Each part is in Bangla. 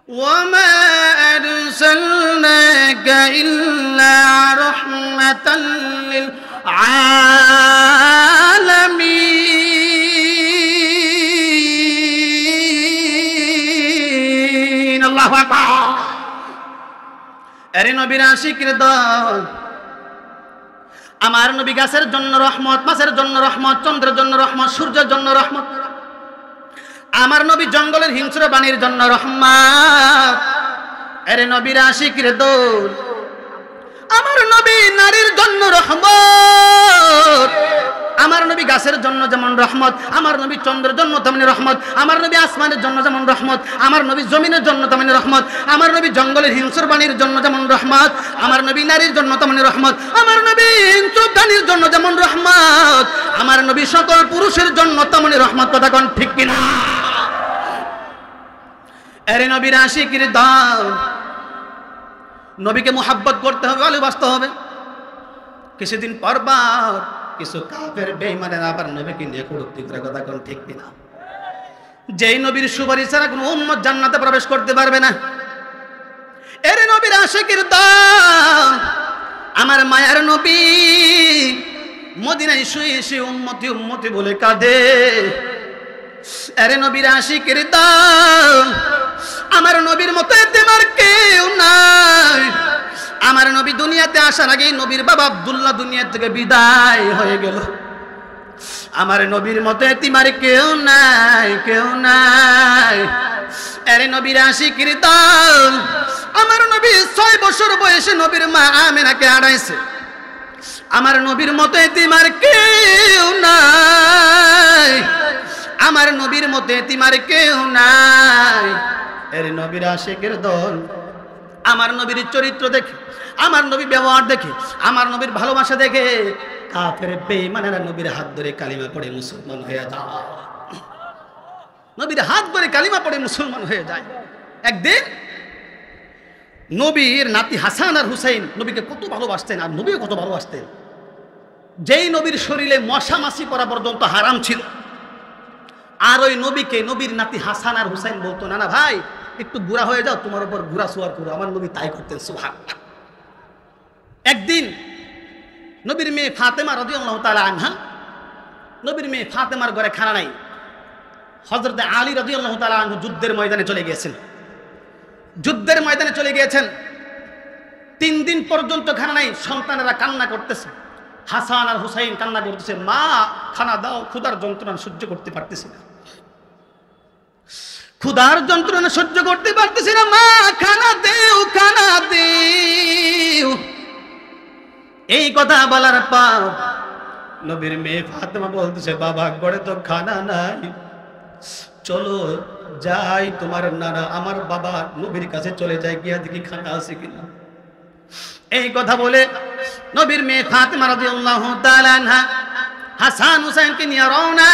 وما أرسلناك إلا رحمة للعالمين الله أكبر আরে নবীর আশিকের দল আমার নবী গাছের জন্য রহমত, মাছের জন্য রহমত, চন্দ্রের জন্য রহমত, সূর্যের জন্য রহমত। আমার নবী জঙ্গলের হিংস্র প্রাণীর জন্য রহমত। আরে নবীর আশিকের দল আমার নবী নারীর জন্য রহমত। আমার নবী গাছের জন্য যেমন রহমত, আমার নবী চন্দ্রের জন্য তেমনি রহমত। আমার নবী আসমানের জন্য যেমন রহমত, আমার নবী জমিনের জন্য তেমনি রহমত। আমার নবী জঙ্গলের হিংস্র প্রাণীর জন্য যেমন রহমত, আমার নবী নারীর জন্য তেমনি রহমত। আমার নবী হিংস্র প্রাণীর জন্য যেমন রহমত, আমার নবী সকল পুরুষের জন্য তেমনি রহমত। কথা কোন ঠিক কিনা? আরে নবীর আশিকের দল নবীকে মুহাব্বত করতে হবে, ভালোবাসতে হবে। কিছুদিন পর কিছু কাফের বেঈমানের আবার নবীকে নিয়ে কটূক্তি করে। কথা কোন ঠিক কিনা? যেই নবীর সুপারিশ ছাড়া কোনো উম্মত জান্নাতে প্রবেশ করতে পারবে না। এর নবীর আশিকের দল আমার মায়ার নবী মদিনায় শুয়ে শুয়ে উম্মতি উম্মতি বলে কাঁদে। আরে নবীর আশিকের দল আমার নবীর মতো এতেমার কেউ নাই। আমার নবী দুনিয়াতে আসার আগেই নবীর বাবা আব্দুল্লাহ দুনিয়া থেকে বিদায় হয়ে গেল। আমার নবীর মতো এতিমার কেউ নাই, কেউ নাই। আরে নবীর আশিকের দল আমার নবী 6 বছর বয়সে নবীর মা আমেনাকে হারাইছে। আমার নবীর মতো এতিমার কেউ নাই, আমার নবীর মতো এতিমার কেউ নাই। এর নবীর আশিকের দল আমার নবীর চরিত্র দেখে, আমার নবীর ব্যবহার দেখে, আমার নবীর ভালোবাসা দেখে কাফের বেঈমানেরা নবীর হাত ধরে কালিমা পড়ে মুসলমান হয়ে যায়। নবীর হাত ধরে কালিমা পড়ে মুসলমান হয়ে যায়। একদিন নবীর নাতি হাসান আর হুসাইন নবীকে কত ভালোবাসতেন, আর নবীও কত ভালোবাসতেন। যেই নবীর শরীরে মশা মাছি পড়া পর্যন্ত হারাম ছিল, আর ওই নবীকে নবীর নাতি হাসান আর হুসাইন বলতো, না না ভাই একটু বুড়া হয়ে যাও, তোমার উপর ঘুরা সোয়ার করো। আমার নবী তাই করতেন। সুবহানাল্লাহ। একদিন নবীর মেয়ে ফাতেমা রাদিয়াল্লাহু তাআলা আনহা, নবীর মেয়ে ফাতেমার ঘরে খানা নাই। হযরত আলী রাদিয়াল্লাহু তাআলা আনহু যুদ্ধের ময়দানে চলে গিয়েছেন। যুদ্ধের ময়দানে চলে গিয়েছেন, 3 দিন পর্যন্ত খানা নাই। সন্তানেরা কান্না করতেছে, হাসান আর হুসাইন কান্না করতেছে, মা খানা দাও, ক্ষুধার যন্ত্রণা সহ্য করতে পারতেছি না, ক্ষুধার যন্ত্রণা সহ্য করতে পারতেছি না, মা খানা দেও, খানা দেও। এই কথা বলার পর নবীর মেয়ে ফাতেমা বলতেছে, বাবা ঘরে তো খানা নাই, চলো যাই তোমার নানা আমার বাবা নবীর কাছে চলে যায়, গিয়া দেখি খানা আছে কিনা। এই কথা বলে নবীর মেয়ে ফাতেমা রাদিয়াল্লাহু তাআলা আনহা হাসান হুসাইনকে নিয়ে রওনা।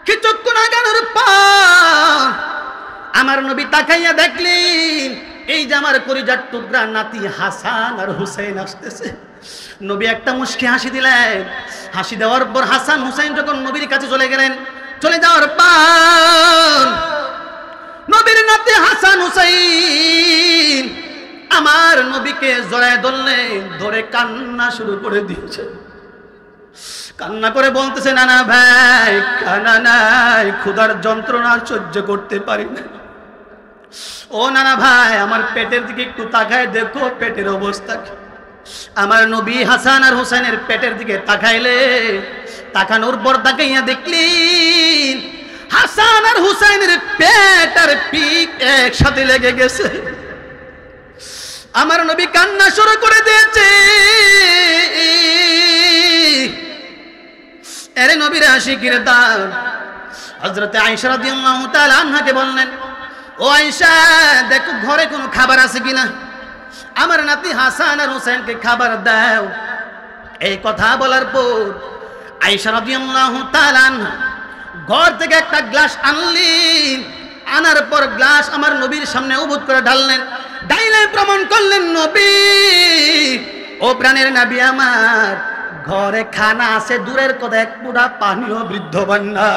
কিছুক্ষণ আগানোর পর আমার নবী তাকাইয়া দেখলেন এই যে আমার কলিজার টুকরা নাতি হাসান আর হুসাইন আসতেছে। নবী একটা মুচকি হাসি দিলেন। হাসি দেওয়ার পর হাসান হুসাইন যখন নবীর কাছে চলে গেলেন, চলে যাওয়ার পর নবীর নাতি হাসান হুসাইন আমার নবীকে জড়ায় ধরলেন, ধরে কান্না শুরু করে দিয়েছে। কান্না করে বলতেছে, নানা ভাই খানা নাই, ক্ষুধার যন্ত্রণা সহ্য করতে পারি না। ও নানা ভাই আমার পেটের দিকে একটু তাকায় দেখো, পেটের অবস্থা। আমার নবী হাসান আর হুসাইনের পেটের দিকে তাকাইলে, তাকানোর পর তাকাইয়া দেখলি হাসান আর হুসাইনের পেট আর পিঠ একসাথে লেগে গেছে। আমার নবী কান্না শুরু করে দিয়েছে। আরে নবীর আশিকের দল হযরত আয়েশা রাদিয়াল্লাহু তাআলা আনহাকে বললেন, ও আয়েশা দেখো ঘরে কোনো খাবার আছে কিনা, আমার নাতি হাসান আর হুসাইনকে খাবার দাও। এই কথা বলার পর আয়েশা রাদিয়াল্লাহু তাআলা আনহা ঘর থেকে একটা গ্লাস আনলেন। আনার পর গ্লাস আমার নবীর সামনে উবুত করে ঢাললেন। ঢাইলে প্রমাণ করলেন, নবী ও প্রাণের নবী আমার ঘরে খানা আছে, দূরের কথা এক পুরা পানিও বৃদ্ধ বান্না।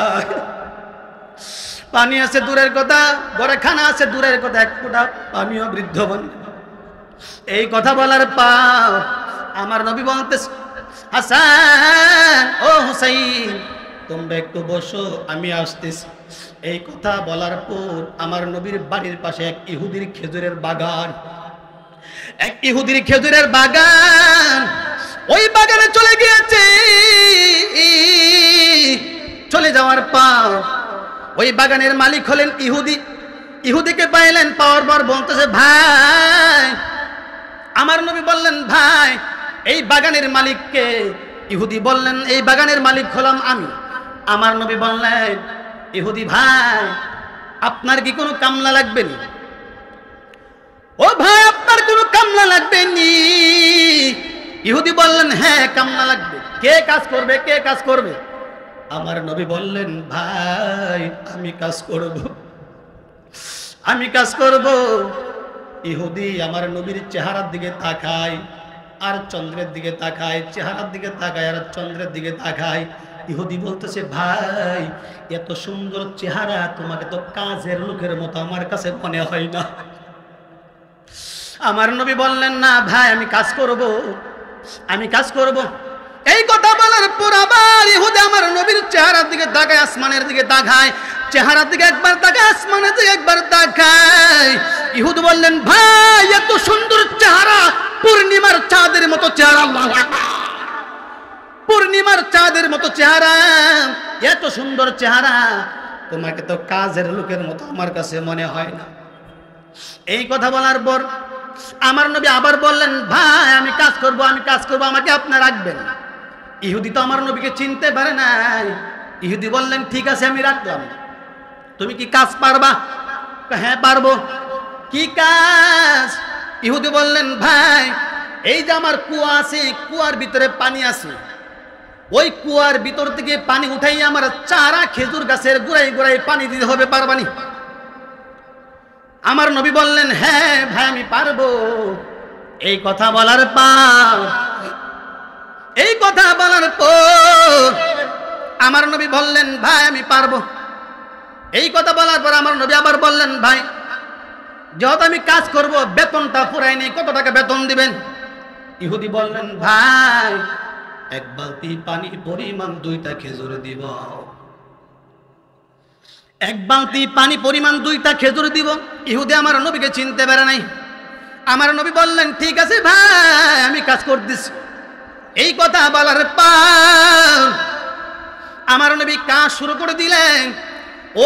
পানি আছে দূরের কথা, ঘরে খানা আছে দূরের কথা, এক ফোঁটা পানিও বৃদ্ধ বন্ধু। এই কথা বলার পর আমার নবী বলতেছে, হাসান ও হুসাইন তোমরা একটু বসো, আমি আসতেছি। এই কথা বলার পর আমার নবীর বাড়ির পাশে এক ইহুদির খেজুরের বাগান, এক ইহুদির খেজুরের বাগান, ওই বাগানে চলে গিয়েছে। চলে যাওয়ার পর ওই বাগানের মালিক হলেন ইহুদি। ইহুদিকে পাইলেন, পাওয়ার পর বলতেছে, ভাই। আমার নবী বললেন, ভাই এই বাগানের মালিককে? ইহুদি বললেন, এই বাগানের মালিক হলাম আমি। আমার নবী বললেন, ইহুদি ভাই আপনার কি কোনো কামলা লাগবে নি? ও ভাই আপনার কোনো কামলা লাগবে নি? ইহুদি বললেন, হ্যাঁ কামলা লাগবে। কে কাজ করবে, কে কাজ করবে? আমার নবী বললেন, ভাই আমি কাজ করব, আমি কাজ করব। ইহুদি আমার নবীর চেহারার দিকে তাকায় আর চন্দ্রের দিকে তাকায়, চেহারার দিকে তাকায় আর চন্দ্রের দিকে তাকায়। ইহুদি বলতেছে, ভাই এত সুন্দর চেহারা, তোমাকে তো কাজের লোকের মতো আমার কাছে মনে হয় না। আমার নবী বললেন, না ভাই আমি কাজ করব, আমি কাজ করব। এই কথা বলার পর আবার ইহুদি আমার নবীর চেহারার দিকে তাকায়, আসমানের দিকে তাকায়, চেহারার দিকে একবার তাকায়, আসমানের দিকে একবার তাকায়। ইহুদি বললেন, ভাই এত সুন্দর চেহারা, পূর্ণিমার চাঁদের মতো চেহারা, পূর্ণিমার চাঁদের মতো চেহারা, এত সুন্দর চেহারা, তোমাকে তো কাজের লোকের মতো আমার কাছে মনে হয় না। এই কথা বলার পর আমার নবী আবার বললেন, ভাই আমি কাজ করব, আমি কাজ করব, আমাকে আপনি রাখবেন। ইহুদি তো আমার নবীকে চিনতে পারে নাই। ইহুদি বললেন, ঠিক আছে আমি রাখলাম, তুমি কি কাজ পারবা? হ্যাঁ পারবো। কি কাজ? ইহুদি বললেন, ভাই এই যে আমার কুয়া আছে, কুয়ার ভিতরে পানি আছে, ওই কুয়ার ভিতর থেকে পানি উঠাই আমার চারা খেজুর গাছের গোড়ায় গোড়ায় পানি দিতে হবে, পারবানি? আমার নবী বললেন, হ্যাঁ ভাই আমি পারবো। এই কথা বলার পর, এই কথা বলার পর আমার নবী বললেন, ভাই আমি পারবো। এই কথা বলার পর আমার নবী আবার বললেন, ভাই যেহেতু আমি কাজ করব, বেতনটা পুরাই নেই, কত টাকা বেতন দিবেন? ইহুদি বললেন, ভাই এক বালতি পানি পরিমাণ 2টা খেজুর দিব, এক বালতি পানি পরিমাণ 2টা খেজুর দিব। ইহুদি আমার নবীকে চিনতে পারে নাই। আমার নবী বললেন, ঠিক আছে ভাই আমি কাজ করতেছি। এই কথা বলার পর আমার নবী কাজ শুরু করে দিলেন।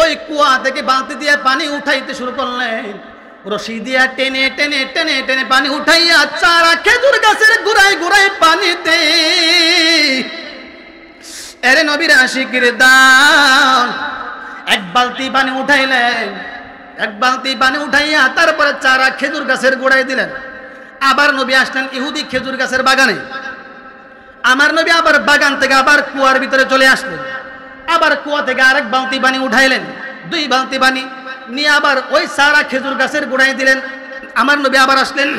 ওই কুয়া থেকে বালতি দিয়ে পানি উঠাইতে শুরু করলেন, রশি দিয়া টেনে টেনে টেনে টেনে পানি উঠাইয়া চারা খেজুর গাছের গোড়ায় গোড়ায় পানি দে। এরে নবীর আশিকের দান, এক বালতি পানি উঠাইলেন, এক বালতি পানি উঠাইয়া তারপরে চারা খেজুর গাছের গোড়ায় দিলেন। আবার নবী আসলেন ইহুদি খেজুর গাছের বাগানে। আমার নবী আবার বাগান থেকে আবার কুয়ার ভিতরে চলে আসলেন, আবার কুয়া থেকে আরেক বালতি পানি উঠাইলেন, 2 বালতি পানি নিয়ে আবার ওই সারা খেজুর গাছের গোড়ায় দিলেন। আমার নবী আবার আসলেন,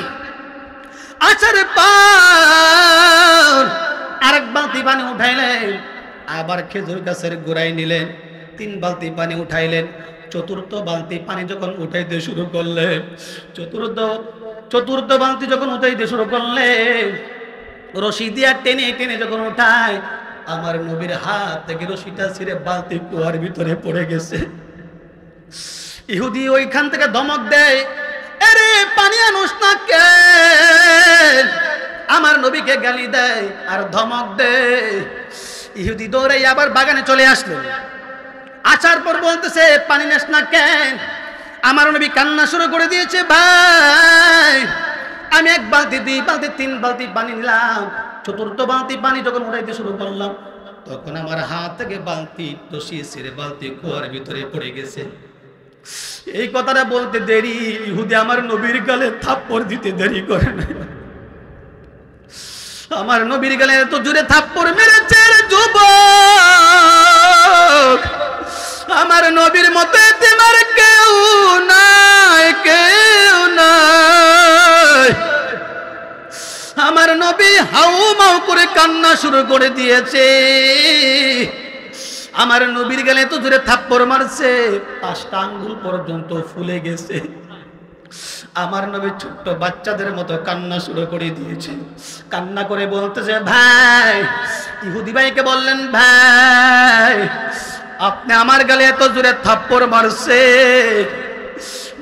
আচার পর আরেক বালতি পানি উঠাইলেন, আবার খেজুর গাছের গোড়ায় নিলেন, 3 বালতি পানি উঠাইলেন। চতুর্থ বালতি পানি যখন উঠাইতে শুরু করলেন, চতুর্থ বালতি যখন উঠাইতে শুরু করলেন, রশি দিয়া টেনে টেনে যখন উঠায়, আমার নবীর হাত থেকে রশিটা ছিঁড়ে বালতি কুয়ার ভিতরে পড়ে গেছে। ইহুদি ওইখান থেকে ধমক দেয়, আরে পানি আনুস না কে? আমার নবীকে গালি দেয় আর ধমক দেয়। ইহুদি দৌড়ে আবার বাগানে চলে আসলেন। আসার পর বলতেছে, পানি নেস না কেন? আমার নবী কান্না শুরু করে দিয়েছে, ভাই আমি 1 বালতি 2 বালতি 3 বালতি পানি নিলাম, চতুর্থ বালতি পানি যখন উঠাইতে শুরু করলাম, তখন আমার হাত থেকে বালতি রশি ছিঁড়ে বালতি কুয়ার ভিতরে পড়ে গেছে। এই কথাটা বলতে দেরি, ইহুদি আমার নবীর গালে থাপ্পড় দিতে দেরি করে না। আমার নবীর গালে এত জোরে থাপ্পড় মেরেছে যুবক, আমার নবীর মতো তোমার কেউ নাই, কেউ নাই। আমার নবী হাউ মাউ করে কান্না শুরু করে দিয়েছে। আমার নবীর গালে তো জোরে থাপ্পড় মারছে, 5টা আঙ্গুল পর্যন্ত ফুলে গেছে। আমার নবী ছোট্ট বাচ্চাদের মতো কান্না শুরু করে দিয়েছে। কান্না করে বলতেছে, ভাই, ইহুদি ভাইকে বললেন, ভাই আপনি আমার গালে এত জোরে থাপ্পড় মারছে,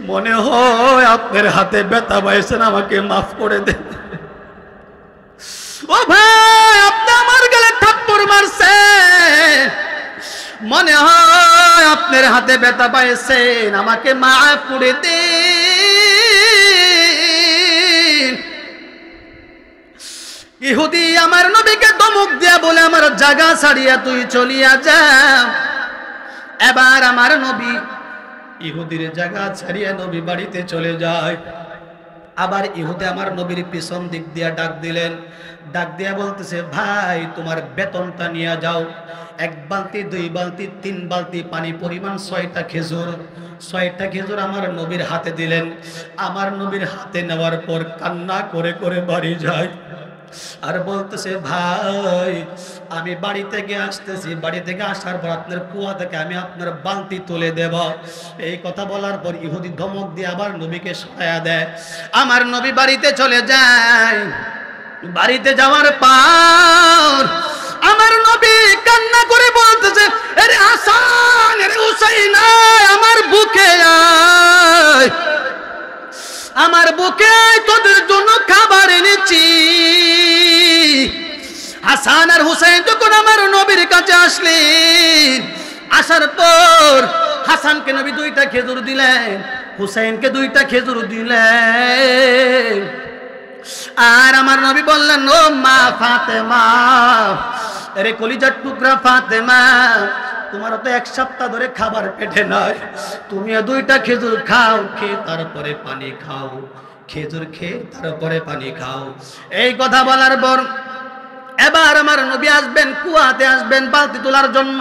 মনে হয় আপনার হাতে ব্যথা পাইছেন, আমাকে মাফ করে দেন। ও ভাই, আপনি আমার গালে থাপ্পড় মারছে, মনে হয় আপনার হাতে ব্যথা পাইছেন, আমাকে মাফ করে দিন। ইহুদি আমার নবীকে ধমক দিয়া বলে, আমার জায়গা ছাড়িয়া তুই চলিয়া যা। এবার আমার নবী ইহুদির জায়গা ছাড়িয়া নবী বাড়িতে চলে যায়। আবার ইহুদি আমার নবীর পিছন দিক দিয়া ডাক দিলেন, ডাক দিয়া বলতেছে, ভাই তোমার বেতনটা নিয়ে যাও। 1 বালতি 2 বালতি 3 বালতি পানি পরিমাণ 6টা খেজুর, 6টা খেজুর আমার নবীর হাতে দিলেন। আমার নবীর হাতে নেওয়ার পর কান্না করে করে বাড়ি যায় আর বলতেছে, ভাই আমি বাড়ি থেকে আসতেছি, বাড়ি থেকে আসার পর আপনার কুয়া থেকে আমি আপনার বালতি তুলে দেব। এই কথা বলার পর ইহুদি ধমক দিয়ে আবার নবীকে সরায়া দেয়। আমার নবী বাড়িতে চলে যায়। বাড়িতে যাওয়ার পর আমার নবী কান্না করে বলতেছে, আরে হাসান, আরে হুসাইন, আমার বুকে আয়, আমার বুকে তোদের জন্য খাবার এনেছি। হাসান আর হুসাইন যখন আমার নবীর কাছে আসলেন, আসার পর হাসানকে নবী 2টা খেজুর দিলেন, হুসাইনকে 2টা খেজুর দিলেন। আর আমার নবী বললেন, ও মা ফাতেমা, আরে কলিজার টুকরা ফাতেমা, তোমার তো 1 সপ্তাহ ধরে খাবার পেটে নাই, তুমিও 2টা খেজুর খাও, খেয়ে তারপরে পানি খাও, খেজুর খেয়ে তারপরে পানি খাও। এই কথা বলার পর এবার আমার নবী আসবেন, কুয়াতে আসবেন বালতি তোলার জন্য।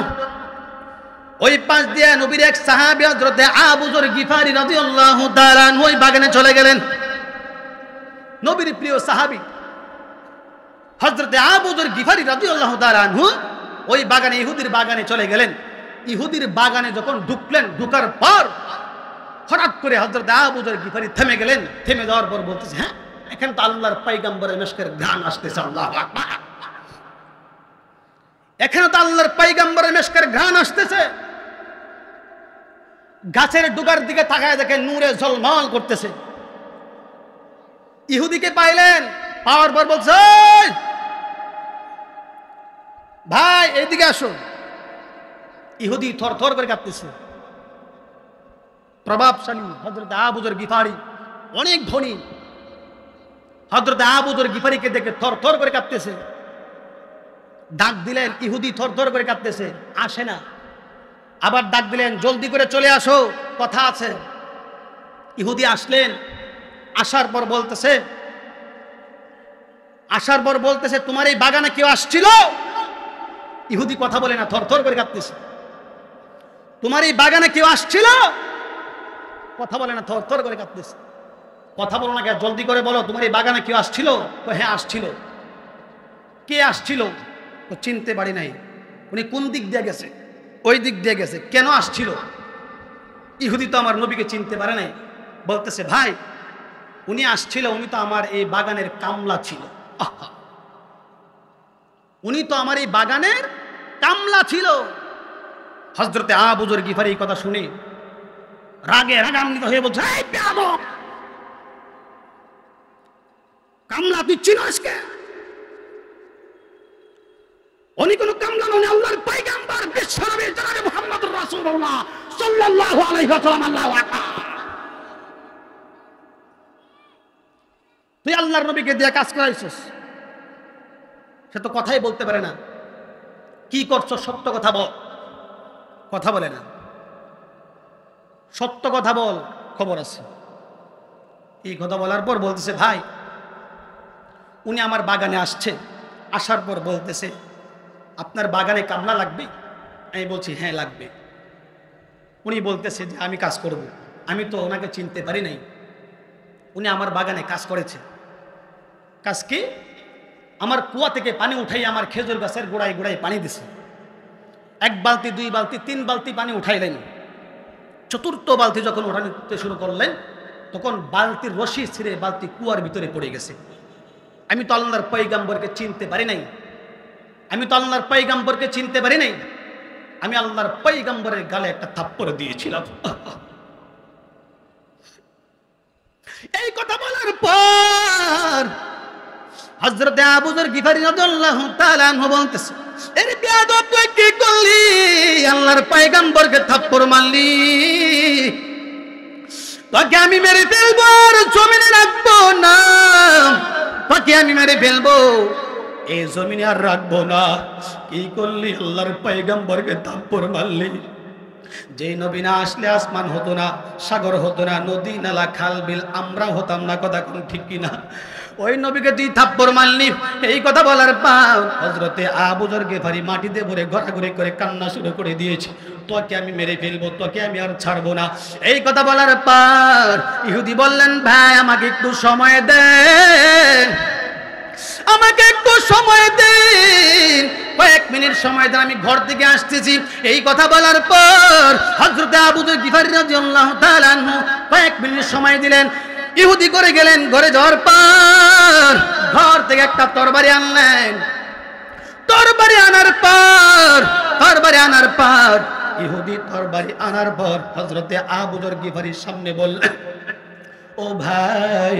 ওই পাশ দিয়ে নবীর এক সাহাবী হযরত আবু যর গিফারি রাদিয়াল্লাহু তাআলা ওই বাগানে চলে গেলেন। নবীর প্রিয় সাহাবী হযরত আবু যর গিফারি রাদিয়াল্লাহু তাআলা ওই বাগানে, ইহুদির বাগানে চলে গেলেন। ইহুদির বাগানে যখন ঢুকলেন, ঢুকার পর হঠাৎ করে হযরত আবু যর গিফারি থেমে গেলেন। থেমে যাওয়ার পর বলতেছে, হ্যাঁ এখানে তো আল্লাহর পয়গম্বরের মেশকের ঘ্রাণ আসতেছে। আল্লাহু আকবার, এখানে তো আল্লাহর পয়গম্বরের মেশকের ঘ্রাণ আসতেছে। গাছের ডুগার দিকে তাকায় দেখে নূরে ঝলমল করতেছে। ইহুদিকে পাইলেন, পাওয়ার পর বলছে, ভাই এইদিকে আসো। ইহুদি থর থর করে কাঁপতেছে। প্রভাবশালী হযরত আবু যর গিফারি, অনেক ধনী। হযরত আবু যর গিফারিকে দেখে থর থর করে কাঁপতেছে। ডাক দিলেন, ইহুদি থর থর করে কাঁপতেছে, আসে না। আবার ডাক দিলেন, জলদি করে চলে আসো, কথা আছে। ইহুদি আসলেন। আসার পর বলতেছে, তোমার এই বাগানে কেউ আসছিল? ইহুদি কথা বলে না, থর থর করে কাঁপতেছে। তোমার এই বাগানে কেউ আসছিল? কথা বলে না, থর থর করে কাঁপতেছে। কথা বলো না কেন, জলদি করে বলো, তোমার এই বাগানে কেউ আসছিল? হ্যাঁ আসছিল। কে আসছিল? চিনতে পারি নাই। উনি কোন দিক দিয়ে গেছে? ওই দিক দিয়ে গেছে। কেন আসছিল? ইহুদি তো আমার নবীকে চিনতে পারে নাই। বলতেছে, ভাই উনি আসছিল, উনি তো আমার এই বাগানের কামলা ছিল। উনি তো আমার এই বাগানের কামলা ছিল। হযরতে আবু যর গিফারি এই কথা শুনে রাগে রাগান্বিত হয়ে বলছে, এই বেয়াদব, কামলা তুই চিনিস কে? উনি কোন কামলা নন, আল্লাহর পয়গম্বর বিশ্বনবী জনাবে মুহাম্মদুর রাসূলুল্লাহ সাল্লাল্লাহু আলাইহি ওয়াসাল্লাম। আল্লাহু আকবার। তুই আল্লাহর নবীকে দিয়ে কাজ করাইছিস। সে তো কথাই বলতে পারে না। কি করছো? সত্য কথা বল। কথা বলে না। সত্য কথা বল, খবর আছে। এই কথা বলার পর বলতেছে, ভাই উনি আমার বাগানে আসছে। আসার পর বলতেছে, আপনার বাগানে কামলা লাগবে? আমি বলছি, হ্যাঁ লাগবে। উনি বলতেছে যে আমি কাজ করব। আমি তো ওনাকে চিনতে পারি নাই। উনি আমার বাগানে কাজ করেছে। কাজ কি? আমার কুয়া থেকে পানি উঠাই আমার খেজুর গাছের গোড়ায় গোড়ায় পানি দিছে। এক বালতি, দুই বালতি, তিন বালতি পানি উঠাইলেন। চতুর্থ বালতি যখন উঠাতে শুরু করলেন, তখন বালতির রশি ছিঁড়ে বালতি কুয়ার ভিতরে পড়ে গেছে। আমি তো আল্লাহর পয়গম্বরকে চিনতে পারি নাই, আমি তো আল্লাহর পয়গম্বরকে চিনতে পারি নাই। আমি আল্লাহর পয়গম্বরের গালে একটা থাপ্পড় দিয়েছিলাম। এই কথা বলার পর হযরত আবু যর গিফারী রাদিয়াল্লাহু তাআলা আনহু বলতেছে, এর বেয়াদব তুই কি করলি? আল্লাহর পয়গম্বরকে থাপ্পড় মারলি, তোকে আমি মেরে ফেলবো, আর জমিনে রাখবো না, তোকে আমি মেরে ফেলবো, এই জমিনে আর রাখবো না। কি করলি? আল্লাহর পয়গম্বরকে থাপ্পড় মারলি। যেই নবী না আসলে আসমান হতো না, সাগর হতো না, নদী নালা খাল বিল আমরা হতাম না। কথা কোন ঠিক কিনা? ওই নবীকে তুই থাপ্পড় মারলি। এই কথা বলার পর হযরতে আবু যর গিফারী মাটিতে পড়ে ঘোরাঘুরি করে কান্না শুরু করে দিয়েছে, তোকে আমি মেরে ফেলবো, তোকে আমি আর ছাড়বো না। এই কথা বলার পর ইহুদি বললেন, ভাই আমাকে একটু সময় দেন, আমাকে একটু সময় দিন, কয়েক মিনিট সময় দেন, আমি ঘর থেকে আসতেছি। এই কথা বলার পর হযরত আবু যর গিফারী রাদিয়াল্লাহু তাআলা আনহু কয়েক মিনিট সময় দিলেন। ইহুদি করে গেলেন, ঘরে যাওয়ার পর ঘর থেকে একটা তরবারি আনলেন। তরবারি আনার পর ইহুদি তরবারি আনার পর হযরতে আবু যর গিফারীর সামনে বললেন, ও ভাই,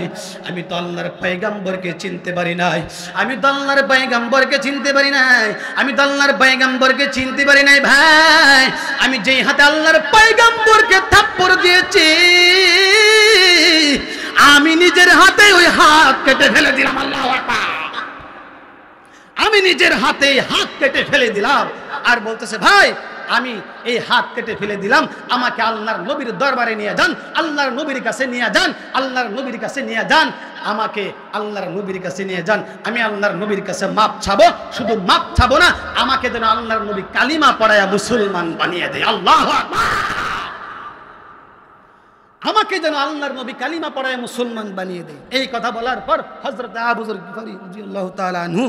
আমি তো আল্লাহর পয়গম্বরকে চিনতে পারি নাই, আমি তো আল্লাহর পয়গম্বরকে চিনতে পারি নাই, আমি তো আল্লাহর পয়গম্বরকে চিনতে পারি নাই। ভাই, আমি যেই হাতে আল্লাহর পয়গম্বরকে থাপ্পড় দিয়েছি, আমি নিজের হাতে ওই হাত কেটে ফেলে দিলাম। আল্লাহু আকবার। আমি নিজের হাতে হাত কেটে ফেলে দিলাম। আর বলতেছে, ভাই আমি এই হাত কেটে ফেলে দিলাম, আমাকে আল্লাহর নবীর দরবারে নিয়ে যান, আল্লাহর নবীর কাছে নিয়ে যান, আল্লাহর নবীর কাছে নিয়ে যান, আমাকে আল্লাহর নবীর কাছে নিয়ে যান। আমি আল্লাহর নবীর কাছে মাপ চাবো, শুধু মাপ চাবো না, আমাকে যেন আল্লাহর নবী কালিমা পড়ায়া মুসলমান বানিয়ে দেয়। আল্লাহু আকবার। আমাকে যেন আল্লাহর নবী কালিমা পড়ায় মুসলমান বানিয়ে দেয়। এই কথা বলার পর হযরত আবু যর গিফারী রাদিয়াল্লাহু তাআলা আনহু